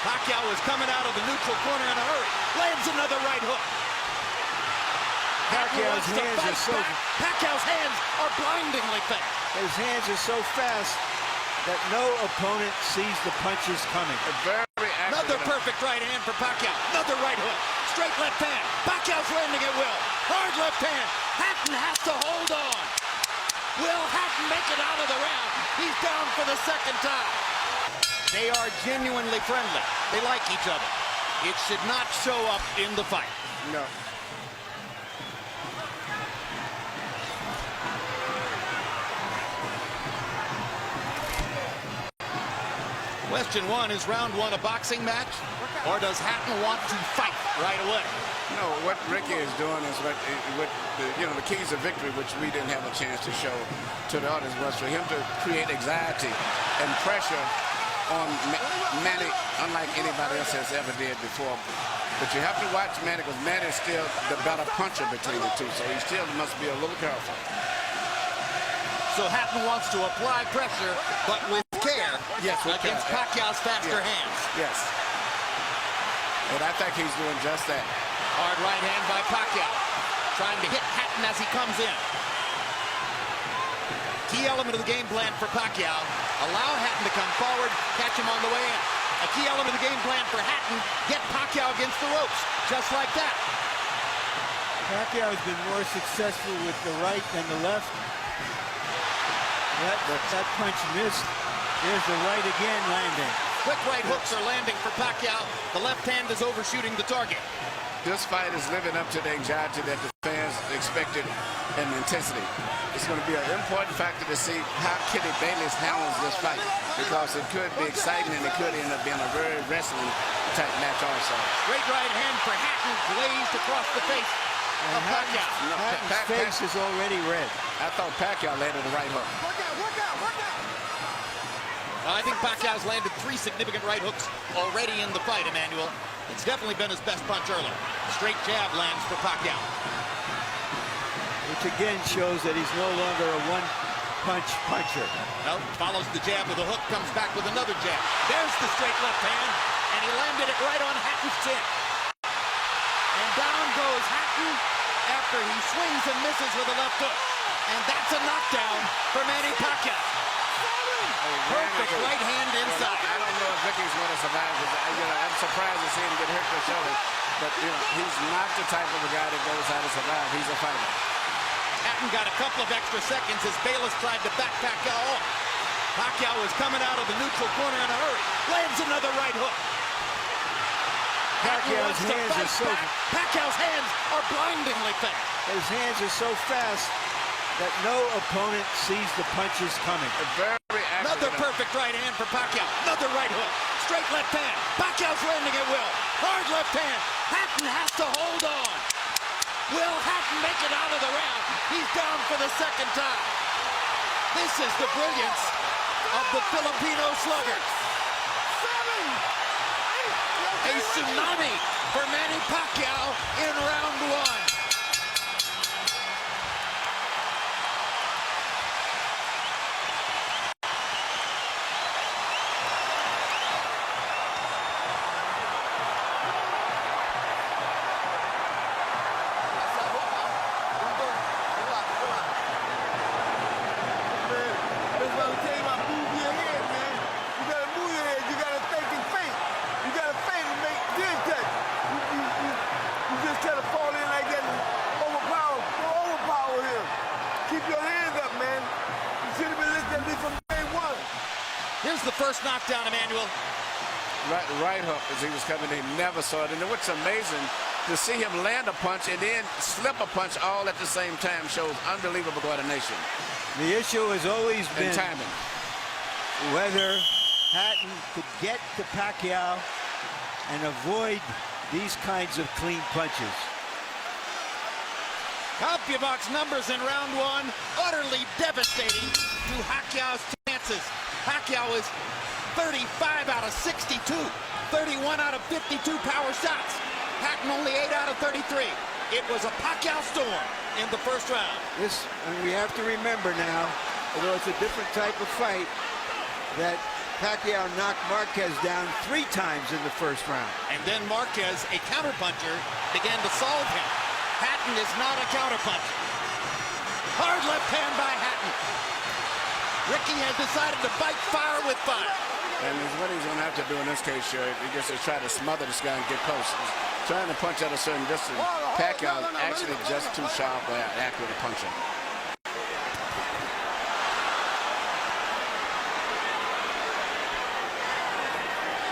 Pacquiao is coming out of the neutral corner in a hurry. Lands another right hook. Pacquiao's hands are so... Pacquiao's hands are blindingly fast. His hands are so fast that no opponent sees the punches coming. Very accurate. Another perfect right hand for Pacquiao. Another right hook. Straight left hand. Pacquiao's landing at will. Hard left hand. Hatton has to hold on. Will Hatton make it out of the round? He's down for the second time. They are genuinely friendly. They like each other. It should not show up in the fight. No. Question one, is round one a boxing match? Or does Hatton want to fight right away? No, what Ricky is doing is the keys of victory, which we didn't have a chance to show to the audience, was for him to create anxiety and pressure on Manny, unlike anybody else has ever did before. But you have to watch Manny, because Manny is still the better puncher between the two, so he still must be a little careful. So Hatton wants to apply pressure, but with care, yes, against Pacquiao's faster hands. Yes. And I think he's doing just that. Hard right hand by Pacquiao, trying to hit Hatton as he comes in. Key element of the game plan for Pacquiao, allow Hatton to come forward, catch him on the way in. A key element of the game plan for Hatton, get Pacquiao against the ropes, just like that. Pacquiao has been more successful with the right than the left. That punch missed. There's the right again landing. Quick right hooks are landing for Pacquiao. The left hand is overshooting the target. This fight is living up to the anxiety that the fans expected and intensity. It's going to be an important factor to see how Kitty Bayless handles this fight, because it could be exciting and it could end up being a very wrestling type match also. Great right hand for Hatton, glazed across the face of Pacquiao. Hatton's face is already red. I thought Pacquiao landed the right hook. I think Pacquiao's landed 3 significant right hooks already in the fight, Emmanuel. It's definitely been his best punch early. Straight jab lands for Pacquiao. Which again shows that he's no longer a one-punch puncher. No, follows the jab with a hook, comes back with another jab. There's the straight left hand, and he landed it right on Hatton's chin. And down goes Hatton after he swings and misses with a left hook. And that's a knockdown for Manny Pacquiao. Perfect right hand inside. I don't know if Ricky's going to survive. I'm surprised to see him get hurt for shoulder. But, he's not the type of a guy that goes out to survive. He's a fighter. Hatton got a couple of extra seconds as Bayless tried to back Pacquiao off. Pacquiao is coming out of the neutral corner in a hurry. Lands another right hook. Pacquiao's hands are so... Pacquiao's hands are blindingly fast. His hands are so fast that no opponent sees the punches coming. Another perfect right hand for Pacquiao. Another right hook. Straight left hand. Pacquiao's landing at will. Hard left hand. Hatton has to hold on. Will Hatton make it out of the round? He's down for the second time. This is the brilliance of the Filipino slugger. A tsunami for Manny Pacquiao in round one. Here's the first knockdown, Emmanuel. Right hook as he was coming in. He never saw it. And what's amazing, to see him land a punch and then slip a punch all at the same time shows unbelievable coordination. The issue has always been timing. Whether Hatton could get to Pacquiao and avoid these kinds of clean punches. CompuBox numbers in round one, utterly devastating to Pacquiao's chances. Pacquiao is 35 out of 62, 31 out of 52 power shots. Hatton only 8 out of 33. It was a Pacquiao storm in the first round. And we have to remember now, although it's a different type of fight, that Pacquiao knocked Marquez down 3 times in the first round. And then Marquez, a counterpuncher, began to solve him. Hatton is not a counterpuncher. Hard left hand by Hatton. Ricky has decided to bite fire with fire. And what he's going to have to do in this case, sure, he just is try to smother this guy and get close. He's trying to punch at a certain distance. Pacquiao actually just too sharp or accurate a puncher.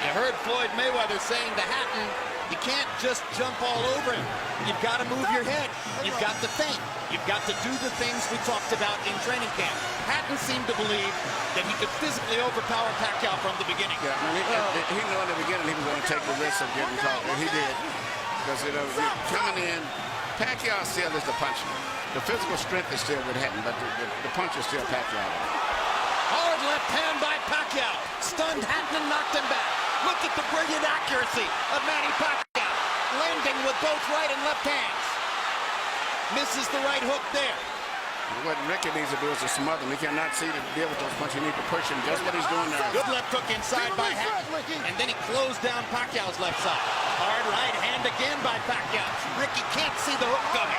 You heard Floyd Mayweather saying to Hatton, you can't just jump all over him. You've got to move your head. You've got to think. You've got to do the things we talked about in training camp. Hatton seemed to believe that he could physically overpower Pacquiao from the beginning. Yeah, I mean, he knew in the beginning he was going to take the risk of getting caught. And he did. Because, you know, coming in, Pacquiao still is the puncher. The physical strength is still with Hatton, but the punch is still Pacquiao. Hard left hand by Pacquiao. Stunned Hatton and knocked him back. Look at the brilliant accuracy of Manny Pacquiao. Landing with both right and left hands. Misses the right hook there. What Ricky needs to do is to smother him. He cannot see to deal with those punches. He needs to push him. Just what he's doing there. Good left hook inside by Hatton. And then he closed down Pacquiao's left side. Hard right hand again by Pacquiao. Ricky can't see the hook coming.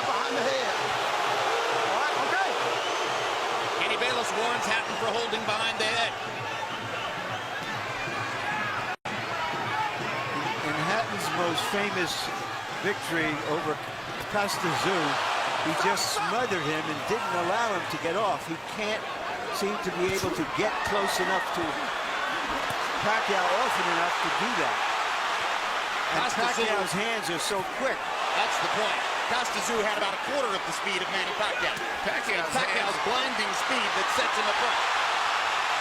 Behind the head. All right, okay. Kenny Bayless warns Hatton for holding behind the head. In Hatton's most famous victory over Costazoo, he just smothered him and didn't allow him to get off. He can't seem to be able to get close enough to Pacquiao often enough to do that. And Pacquiao's hands are so quick. That's the point. Costazoo had about a quarter of the speed of Manny Pacquiao. Pacquiao's blinding speed that sets him apart.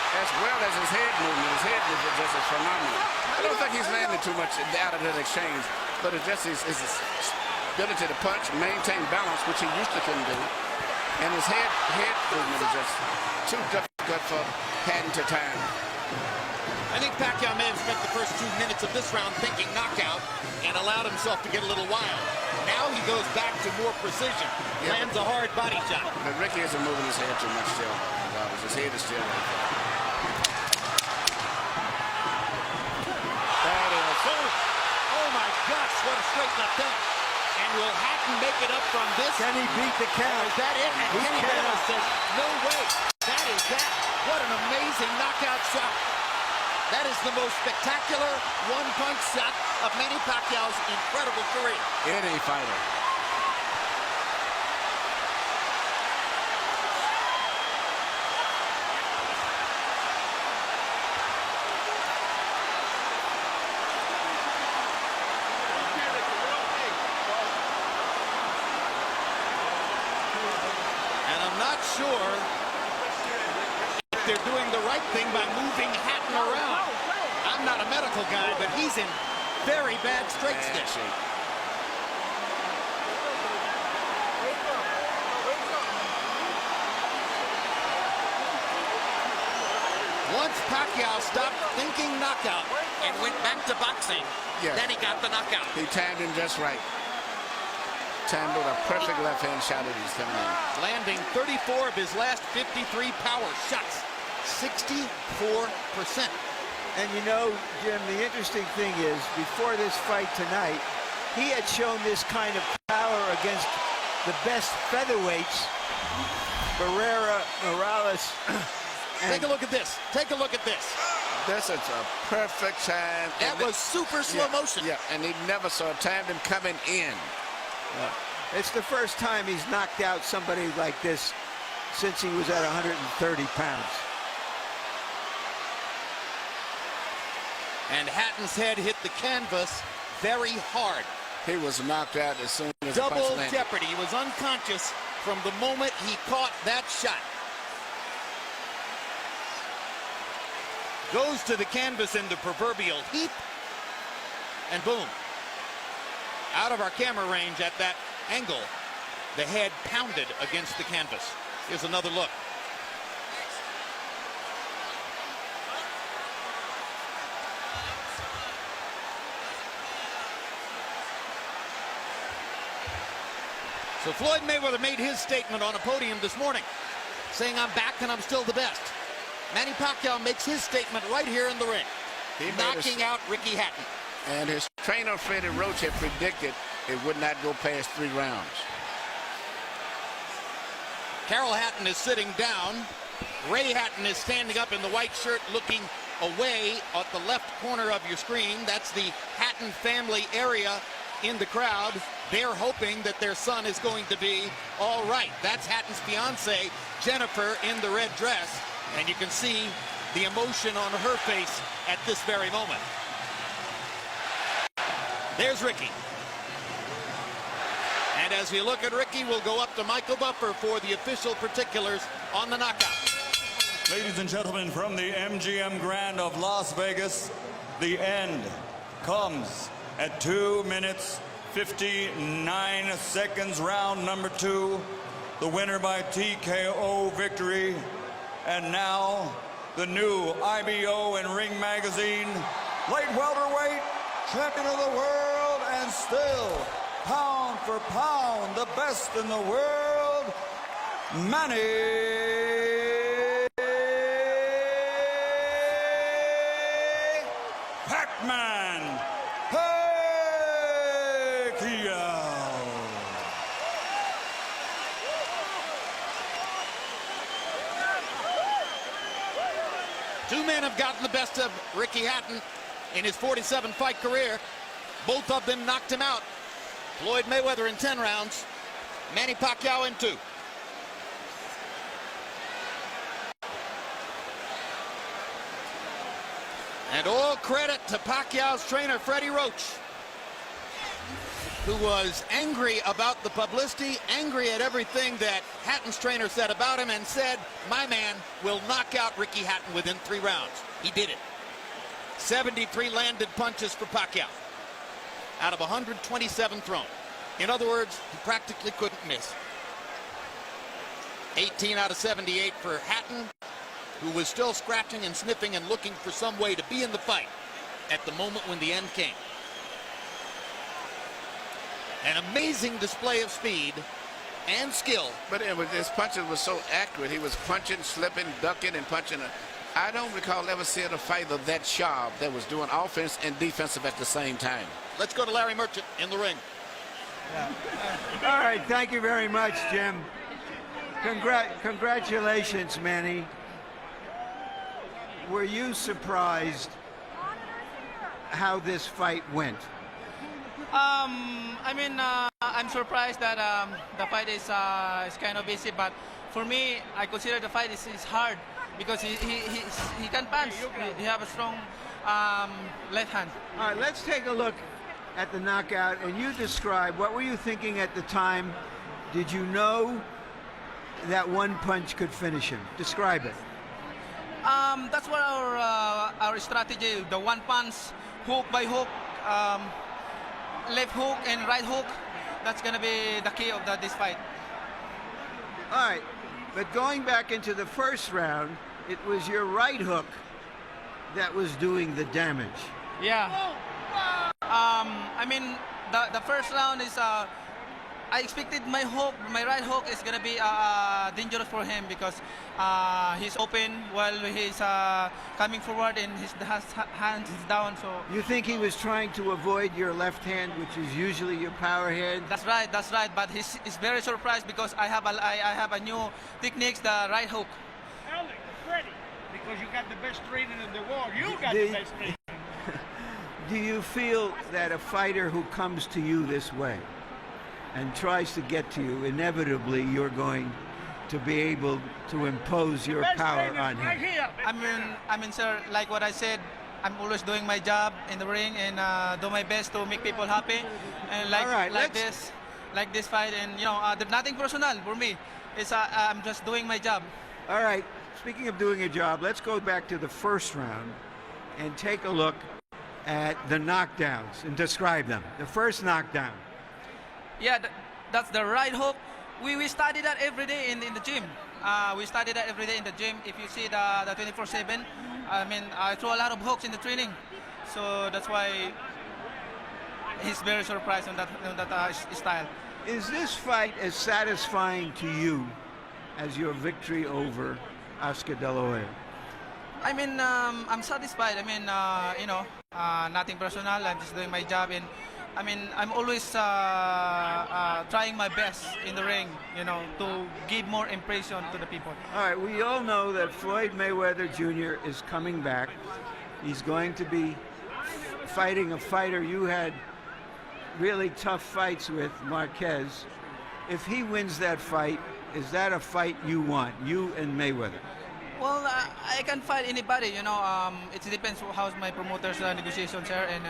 As well as his head movement. His head movement just is phenomenal. I don't think he's landed too much out of that exchange, but it's just his ability to punch, maintain balance, which he used to couldn't do. And his head movement is just too difficult for Hatton to time. I think Pacquiao may have spent the first 2 minutes of this round thinking knockout and allowed himself to get a little wild. Now he goes back to more precision. Lands a hard body shot. But Ricky isn't moving his head too much still. His head is still right there. That is. Oh my gosh, what a straight left hand. And will Hatton make it up from this? Can he beat the count? Is that it? And Kenny Bayless says, no way. That is that. What an amazing knockout shot. That is the most spectacular one-punch shot of Manny Pacquiao's incredible career. Any fighter. And I'm not sure if they're doing the right thing by moving Hatton around. I'm not a medical guy, but he's in very bad straight stick. Once Pacquiao stopped thinking knockout and went back to boxing, then he got the knockout. He timed him just right. Timed with a perfect left hand shot that he's coming in. Landing 34 of his last 53 power shots. 64%. And you know, Jim, the interesting thing is, before this fight tonight, he had shown this kind of power against the best featherweights, Barrera, Morales. Take a look at this. Take a look at this. This is a perfect time. That was super slow motion. Yeah, and he never saw timed him coming in. It's the first time he's knocked out somebody like this since he was at 130 pounds. And Hatton's head hit the canvas very hard. He was knocked out as soon as the punch Double landed. jeopardy. He was unconscious from the moment he caught that shot. Goes to the canvas in the proverbial heap. And boom. Out of our camera range at that angle, the head pounded against the canvas. Here's another look. So Floyd Mayweather made his statement on a podium this morning, saying, I'm back and I'm still the best. Manny Pacquiao makes his statement right here in the ring, knocking out Ricky Hatton. And his trainer, Freddie Roach, had predicted it would not go past 3 rounds. Carol Hatton is sitting down. Ray Hatton is standing up in the white shirt looking away at the left corner of your screen. That's the Hatton family area in the crowd. They're hoping that their son is going to be all right. That's Hatton's fiance, Jennifer, in the red dress. And you can see the emotion on her face at this very moment. There's Ricky. And as we look at Ricky, we'll go up to Michael Buffer for the official particulars on the knockout. Ladies and gentlemen, from the MGM Grand of Las Vegas, the end comes at 2 minutes, 59 seconds, round number 2. The winner by TKO victory. And now, the new IBO and Ring Magazine light welterweight champion of the world, and still, pound for pound, the best in the world, Manny Pacman Pacquiao. 2 men have gotten the best of Ricky Hatton in his 47-fight career. Both of them knocked him out. Floyd Mayweather in 10 rounds, Manny Pacquiao in 2. And all credit to Pacquiao's trainer, Freddie Roach, who was angry about the publicity, angry at everything that Hatton's trainer said about him, and said, my man will knock out Ricky Hatton within 3 rounds. He did it. 73 landed punches for Pacquiao out of 127 thrown. In other words, he practically couldn't miss. 18 out of 78 for Hatton, who was still scratching and sniffing and looking for some way to be in the fight at the moment when the end came. An amazing display of speed and skill. But his punches were so accurate. He was punching, slipping, ducking, and punching. I don't recall ever seeing a fighter that sharp that was doing offense and defensive at the same time. Let's go to Larry Merchant in the ring. All right, thank you very much, Jim. Congratulations, Manny. Were you surprised how this fight went? I'm surprised that the fight is kind of easy, but for me, I consider the fight is hard because he can punch. He have a strong left hand. All right, let's take a look at the knockout, and you describe, what were you thinking at the time? Did you know that one punch could finish him? Describe it. That's what our strategy, the one punch, hook by hook, left hook and right hook. That's going to be the key of this fight. All right, but going back into the first round, it was your right hook that was doing the damage. Yeah. The first round is I expected my right hook is going to be dangerous for him because he's open while he's coming forward and his hands is down. So you think he was trying to avoid your left hand, which is usually your power hand? That's right. But he's very surprised because I have a new techniques, the right hook. Freddie, because you got the best training in the world. You got the best training. Do you feel that a fighter who comes to you this way and tries to get to you, inevitably you're going to be able to impose your power on him? Right here. Sir, like what I said, I'm always doing my job in the ring and do my best to make people happy. And like this fight, and there's nothing personal for me. It's I'm just doing my job. All right. Speaking of doing a job, let's go back to the first round and take a look at the knockdowns and describe them. The first knockdown. Yeah, that's the right hook. We study that every day in the gym. We study that every day in the gym. If you see the 24/7, I throw a lot of hooks in the training. So that's why he's very surprised on that style. Is this fight as satisfying to you as your victory over Oscar De La Hoya? I mean, I'm satisfied. I mean, you know, nothing personal. I'm just doing my job, and I mean, I'm always trying my best in the ring, you know, to give more impression to the people. All right, we all know that Floyd Mayweather Jr. is coming back. He's going to be fighting a fighter you had really tough fights with, Marquez. If he wins that fight, is that a fight you want, you and Mayweather? Well, I can fight anybody, you know. It depends how's my promoter's negotiations are, and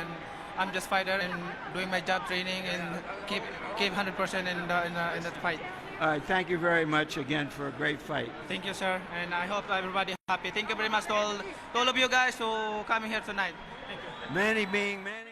I'm just fighter and doing my job, training, and keep 100% in that fight. All right, thank you very much again for a great fight. Thank you, sir, and I hope everybody happy. Thank you very much to all of you guys who coming here tonight. Thank you. Manny being Manny.